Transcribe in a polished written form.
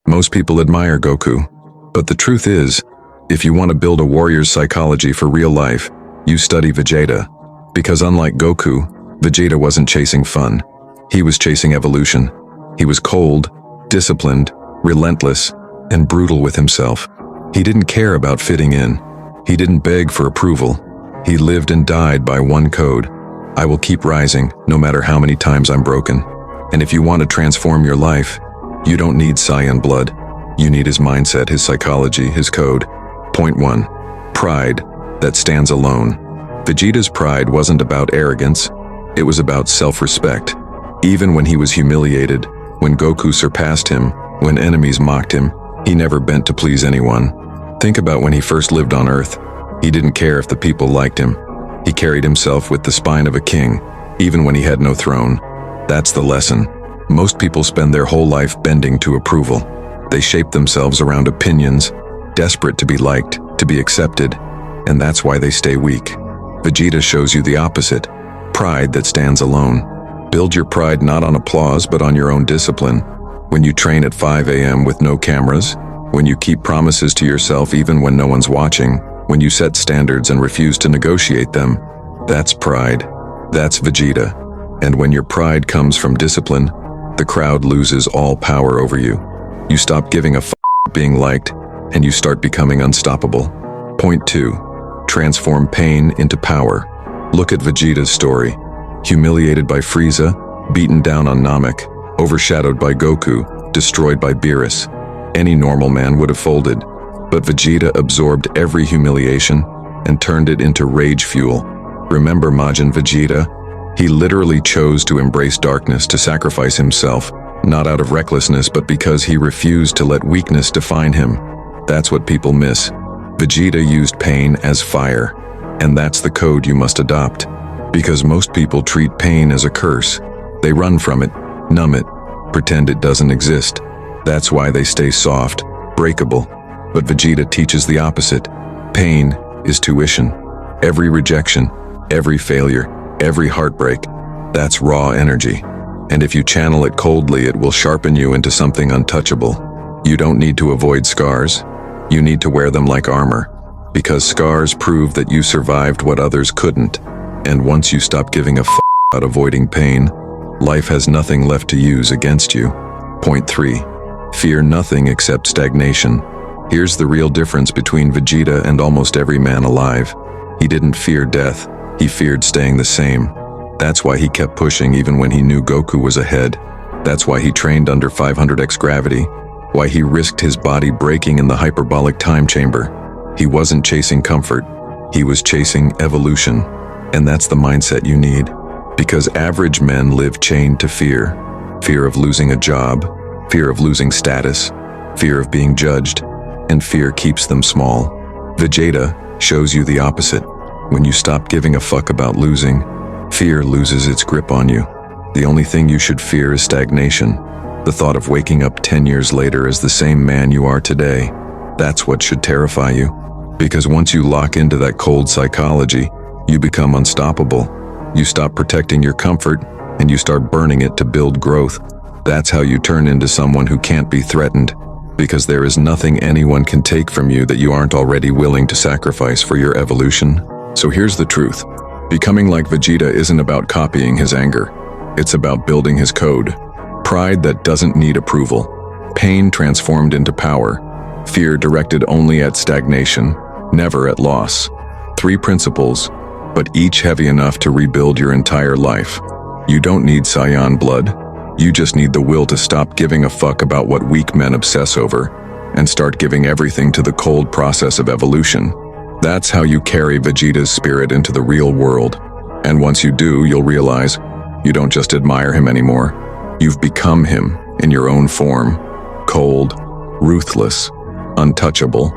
Most people admire Goku. But the truth is, if you want to build a warrior's psychology for real life, you study Vegeta. Because unlike Goku, Vegeta wasn't chasing fun. He was chasing evolution. He was cold, disciplined, relentless, and brutal with himself. He didn't care about fitting in. He didn't beg for approval. He lived and died by one code. I will keep rising, no matter how many times I'm broken. And if you want to transform your life, you don't need Saiyan blood. You need his mindset, his psychology, his code. Point 1. Pride that stands alone. Vegeta's pride wasn't about arrogance. It was about self-respect. Even when he was humiliated, when Goku surpassed him, when enemies mocked him, he never bent to please anyone. Think about when he first lived on Earth. He didn't care if the people liked him. He carried himself with the spine of a king, even when he had no throne. That's the lesson. Most people spend their whole life bending to approval. They shape themselves around opinions, desperate to be liked, to be accepted, and that's why they stay weak. Vegeta shows you the opposite. Pride that stands alone. Build your pride not on applause but on your own discipline. When you train at 5 a.m. with no cameras, when you keep promises to yourself even when no one's watching, when you set standards and refuse to negotiate them, that's pride. That's Vegeta. And when your pride comes from discipline, the crowd loses all power over you. You stop giving a f*** being liked, and you start becoming unstoppable. Point 2. Transform pain into power. Look at Vegeta's story. Humiliated by Frieza, beaten down on Namek, overshadowed by Goku, destroyed by Beerus. Any normal man would have folded, but Vegeta absorbed every humiliation and turned it into rage fuel. Remember Majin Vegeta? He literally chose to embrace darkness, to sacrifice himself, not out of recklessness but because he refused to let weakness define him. That's what people miss. Vegeta used pain as fire, and that's the code you must adopt. Because most people treat pain as a curse. They run from it, numb it, pretend it doesn't exist. That's why they stay soft, breakable. But Vegeta teaches the opposite. Pain is tuition. Every rejection, every failure, every heartbreak, that's raw energy. And if you channel it coldly, it will sharpen you into something untouchable. You don't need to avoid scars. You need to wear them like armor. Because scars prove that you survived what others couldn't. And once you stop giving a f*** about avoiding pain, life has nothing left to use against you. Point 3. Fear nothing except stagnation. Here's the real difference between Vegeta and almost every man alive. He didn't fear death. He feared staying the same. That's why he kept pushing even when he knew Goku was ahead. That's why he trained under 500x gravity. Why he risked his body breaking in the hyperbolic time chamber. He wasn't chasing comfort. He was chasing evolution. And that's the mindset you need. Because average men live chained to fear. Fear of losing a job. Fear of losing status. Fear of being judged. And fear keeps them small. Vegeta shows you the opposite. When you stop giving a fuck about losing, fear loses its grip on you. The only thing you should fear is stagnation. The thought of waking up 10 years later as the same man you are today. That's what should terrify you. Because once you lock into that cold psychology, you become unstoppable. You stop protecting your comfort, and you start burning it to build growth. That's how you turn into someone who can't be threatened. Because there is nothing anyone can take from you that you aren't already willing to sacrifice for your evolution. So here's the truth. Becoming like Vegeta isn't about copying his anger. It's about building his code. Pride that doesn't need approval. Pain transformed into power. Fear directed only at stagnation, never at loss. 3 principles, but each heavy enough to rebuild your entire life. You don't need Saiyan blood. You just need the will to stop giving a fuck about what weak men obsess over and start giving everything to the cold process of evolution. That's how you carry Vegeta's spirit into the real world. And once you do, you'll realize you don't just admire him anymore. You've become him in your own form. Cold, ruthless, untouchable,